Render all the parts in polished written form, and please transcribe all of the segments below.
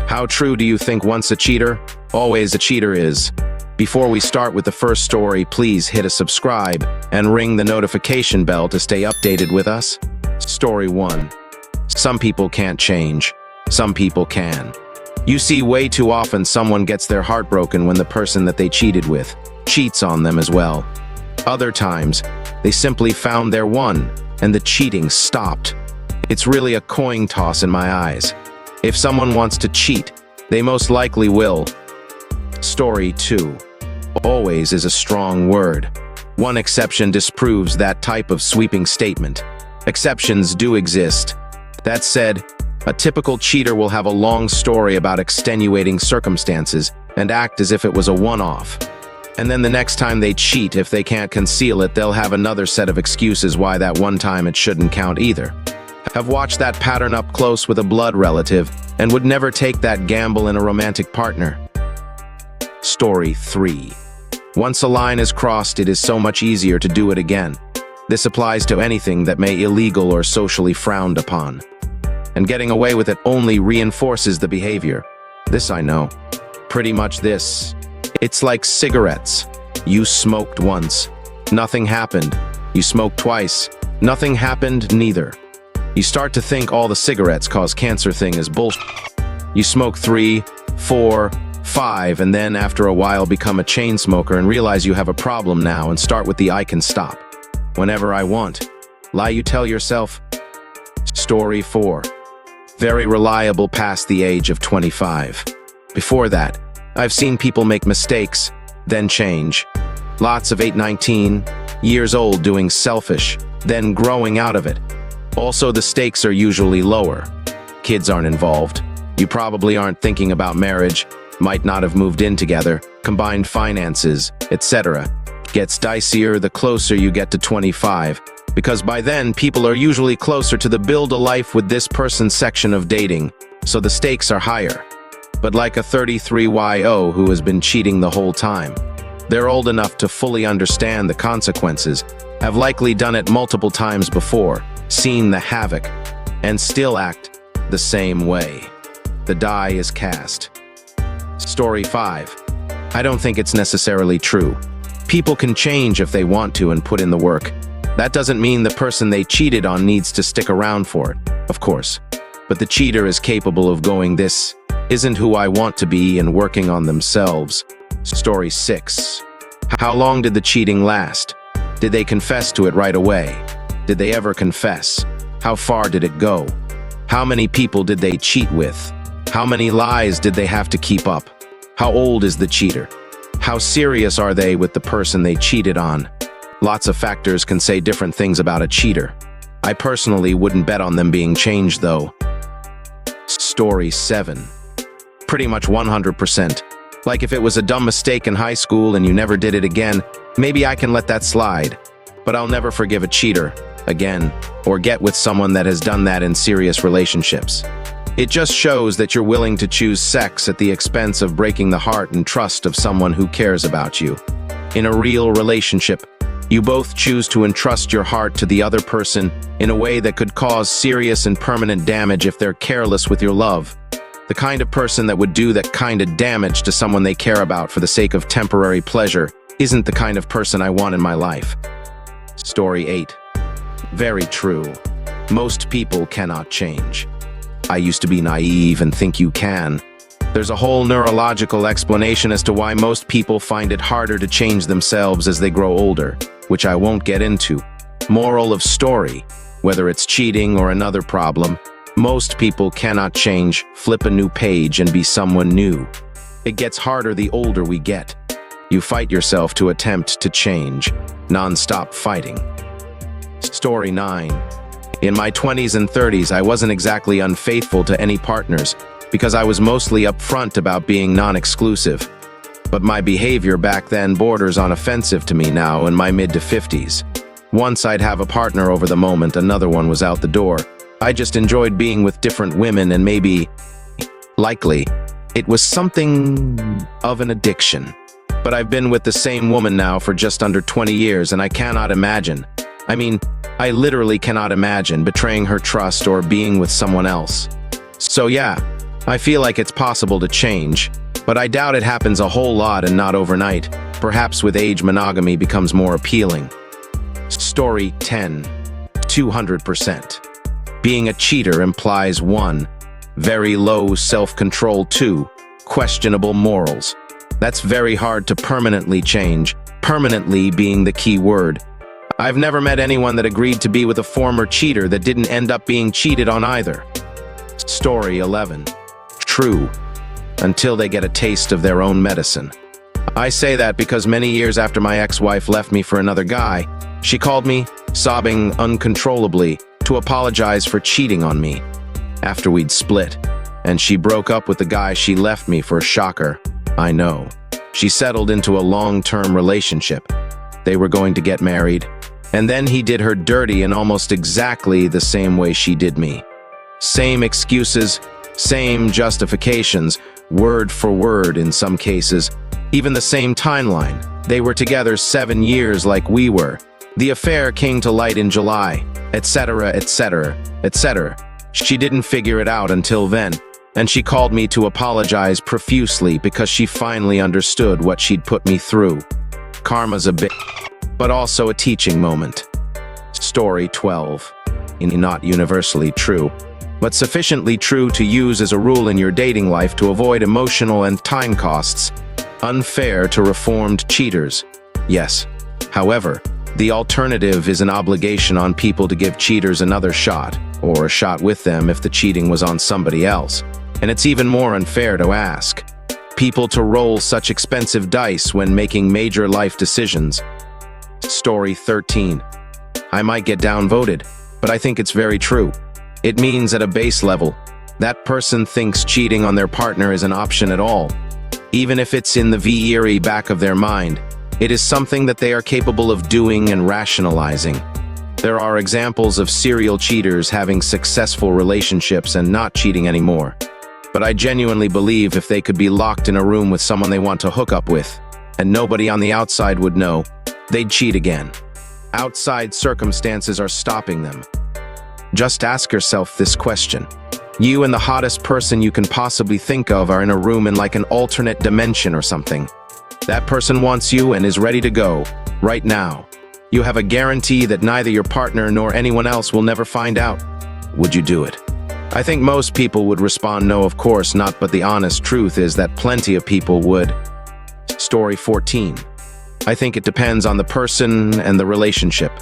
How true do you think once a cheater, always a cheater is? Before we start with the first story, please hit a subscribe and ring the notification bell to stay updated with us. Story 1. Some people can't change. Some people can. You see way too often someone gets their heart broken when the person that they cheated with cheats on them as well. Other times, they simply found their one and the cheating stopped. It's really a coin toss in my eyes. If someone wants to cheat, they most likely will. Story 2. Always is a strong word. One exception disproves that type of sweeping statement. Exceptions do exist. That said, a typical cheater will have a long story about extenuating circumstances and act as if it was a one-off. And then the next time they cheat, if they can't conceal it, they'll have another set of excuses why that one time it shouldn't count either. Have watched that pattern up close with a blood relative and would never take that gamble in a romantic partner. Story 3. Once a line is crossed, it is so much easier to do it again. This applies to anything that may be illegal or socially frowned upon. And getting away with it only reinforces the behavior. This I know. Pretty much this. It's like cigarettes. You smoked once. Nothing happened. You smoked twice. Nothing happened neither. You start to think all the cigarettes cause cancer thing is bullshit. You smoke 3, 4, 5, and then after a while become a chain smoker and realize you have a problem now and start with the I can stop whenever I want. Lie you tell yourself. Story 4. Very reliable past the age of 25. Before that, I've seen people make mistakes, then change. Lots of 8, 19 years old doing selfish, then growing out of it. Also, the stakes are usually lower. Kids aren't involved. You probably aren't thinking about marriage, might not have moved in together, combined finances, etc. Gets dicier the closer you get to 25, because by then people are usually closer to the build a life with this person section of dating, so the stakes are higher. But like a 33-YO who has been cheating the whole time, they're old enough to fully understand the consequences, have likely done it multiple times before, seen the havoc, and still act the same way. The die is cast. Story 5. I don't think it's necessarily true. People can change if they want to and put in the work. That doesn't mean the person they cheated on needs to stick around for it, of course. But the cheater is capable of going, "This isn't who I want to be," and working on themselves. Story 6. How long did the cheating last? Did they confess to it right away? Did they ever confess? How far did it go? How many people did they cheat with? How many lies did they have to keep up? How old is the cheater? How serious are they with the person they cheated on? Lots of factors can say different things about a cheater. I personally wouldn't bet on them being changed though. Story 7. Pretty much 100%. Like if it was a dumb mistake in high school and you never did it again, maybe I can let that slide. But I'll never forgive a cheater again, or get with someone that has done that in serious relationships. It just shows that you're willing to choose sex at the expense of breaking the heart and trust of someone who cares about you. In a real relationship, you both choose to entrust your heart to the other person in a way that could cause serious and permanent damage if they're careless with your love. The kind of person that would do that kind of damage to someone they care about for the sake of temporary pleasure isn't the kind of person I want in my life. Story 8. Very true. Most people cannot change. I used to be naive and think you can. There's a whole neurological explanation as to why most people find it harder to change themselves as they grow older, which I won't get into. Moral of story, whether it's cheating or another problem, most people cannot change, flip a new page, and be someone new. It gets harder the older we get. You fight yourself to attempt to change, non-stop fighting. Story 9. In my 20s and 30s, I wasn't exactly unfaithful to any partners because I was mostly upfront about being non-exclusive. But my behavior back then borders on offensive to me now in my mid to 50s. Once I'd have a partner over the moment, another one was out the door. I just enjoyed being with different women and maybe, likely, it was something of an addiction. But I've been with the same woman now for just under 20 years and I cannot imagine. I literally cannot imagine betraying her trust or being with someone else. So yeah, I feel like it's possible to change, but I doubt it happens a whole lot and not overnight. Perhaps with age, monogamy becomes more appealing. Story 10. 200%. Being a cheater implies 1. Very low self-control. 2. Questionable morals. That's very hard to permanently change, permanently being the key word. I've never met anyone that agreed to be with a former cheater that didn't end up being cheated on either. Story 11. True. Until they get a taste of their own medicine. I say that because many years after my ex-wife left me for another guy, she called me, sobbing uncontrollably, to apologize for cheating on me. After we'd split, and she broke up with the guy she left me for. Shocker, I know. She settled into a long-term relationship. They were going to get married, and then he did her dirty in almost exactly the same way she did me. Same excuses, same justifications, word for word in some cases, even the same timeline. They were together 7 years like we were. The affair came to light in July, etc., etc., etc. She didn't figure it out until then, and she called me to apologize profusely because she finally understood what she'd put me through. Karma's a bit, but also a teaching moment. Story 12. Not universally true, but sufficiently true to use as a rule in your dating life to avoid emotional and time costs. Unfair to reformed cheaters. Yes. However, the alternative is an obligation on people to give cheaters another shot, or a shot with them if the cheating was on somebody else. And it's even more unfair to ask people to roll such expensive dice when making major life decisions. Story 13. I might get downvoted, but I think it's very true. It means at a base level, that person thinks cheating on their partner is an option at all. Even if it's in the very back of their mind, it is something that they are capable of doing and rationalizing. There are examples of serial cheaters having successful relationships and not cheating anymore. But I genuinely believe if they could be locked in a room with someone they want to hook up with, and nobody on the outside would know, they'd cheat again. Outside circumstances are stopping them. Just ask yourself this question. You and the hottest person you can possibly think of are in a room in like an alternate dimension or something. That person wants you and is ready to go, right now. You have a guarantee that neither your partner nor anyone else will never find out. Would you do it? I think most people would respond no, of course not, but the honest truth is that plenty of people would. Story 14. I think it depends on the person and the relationship.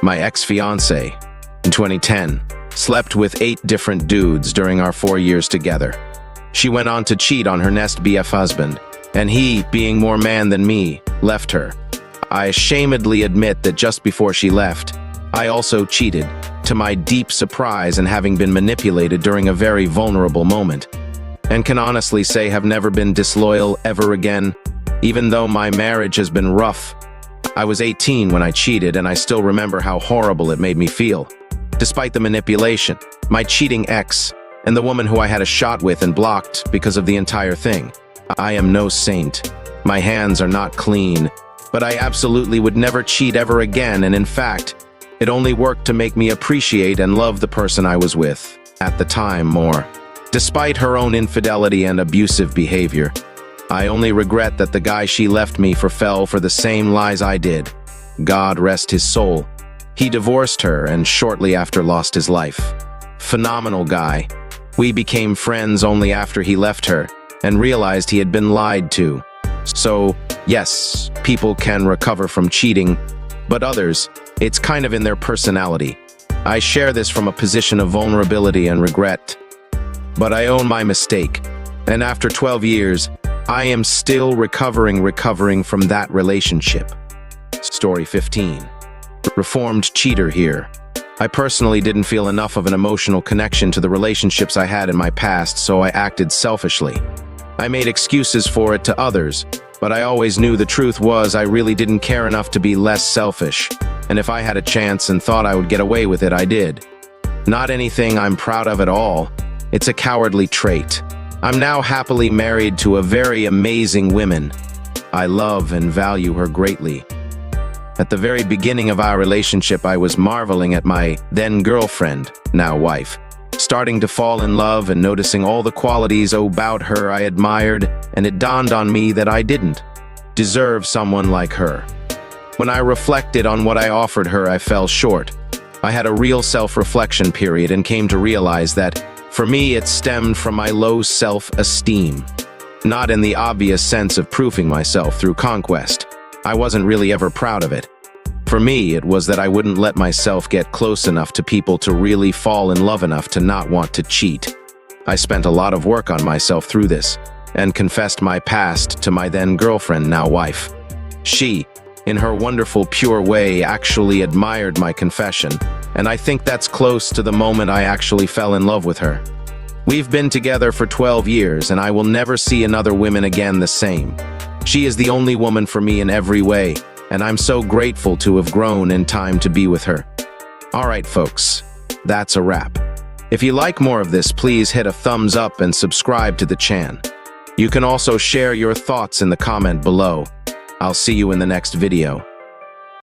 My ex-fiancé, in 2010, slept with 8 different dudes during our 4 years together. She went on to cheat on her next BF husband, and he, being more man than me, left her. I ashamedly admit that just before she left, I also cheated, to my deep surprise and having been manipulated during a very vulnerable moment, and can honestly say have never been disloyal ever again, even though my marriage has been rough. I was 18 when I cheated, and I still remember how horrible it made me feel. Despite the manipulation, my cheating ex, and the woman who I had a shot with and blocked because of the entire thing. I am no saint. My hands are not clean, but I absolutely would never cheat ever again, and in fact, it only worked to make me appreciate and love the person I was with, at the time, more. Despite her own infidelity and abusive behavior, I only regret that the guy she left me for fell for the same lies I did. God rest his soul. He divorced her and shortly after lost his life. Phenomenal guy. We became friends only after he left her and realized he had been lied to. So, yes, people can recover from cheating, but others, it's kind of in their personality. I share this from a position of vulnerability and regret. But I own my mistake, and after 12 years, I am still recovering from that relationship. Story 15. Reformed cheater here. I personally didn't feel enough of an emotional connection to the relationships I had in my past, so I acted selfishly. I made excuses for it to others, but I always knew the truth was I really didn't care enough to be less selfish, and if I had a chance and thought I would get away with it, I did. Not anything I'm proud of at all. It's a cowardly trait. I'm now happily married to a very amazing woman. I love and value her greatly. At the very beginning of our relationship, I was marveling at my then-girlfriend, now wife. starting to fall in love and noticing all the qualities about her I admired, and it dawned on me that I didn't deserve someone like her. When I reflected on what I offered her, I fell short. I had a real self-reflection period and came to realize that, for me, it stemmed from my low self-esteem. Not in the obvious sense of proving myself through conquest. I wasn't really ever proud of it. For me, it was that I wouldn't let myself get close enough to people to really fall in love enough to not want to cheat. I spent a lot of work on myself through this, and confessed my past to my then girlfriend, now wife. She, in her wonderful, pure way, actually admired my confession, and I think that's close to the moment I actually fell in love with her. We've been together for 12 years, and I will never see another woman again the same. She is the only woman for me in every way, and I'm so grateful to have grown in time to be with her. Alright folks, that's a wrap. If you like more of this, please hit a thumbs up and subscribe to the channel. You can also share your thoughts in the comment below. I'll see you in the next video.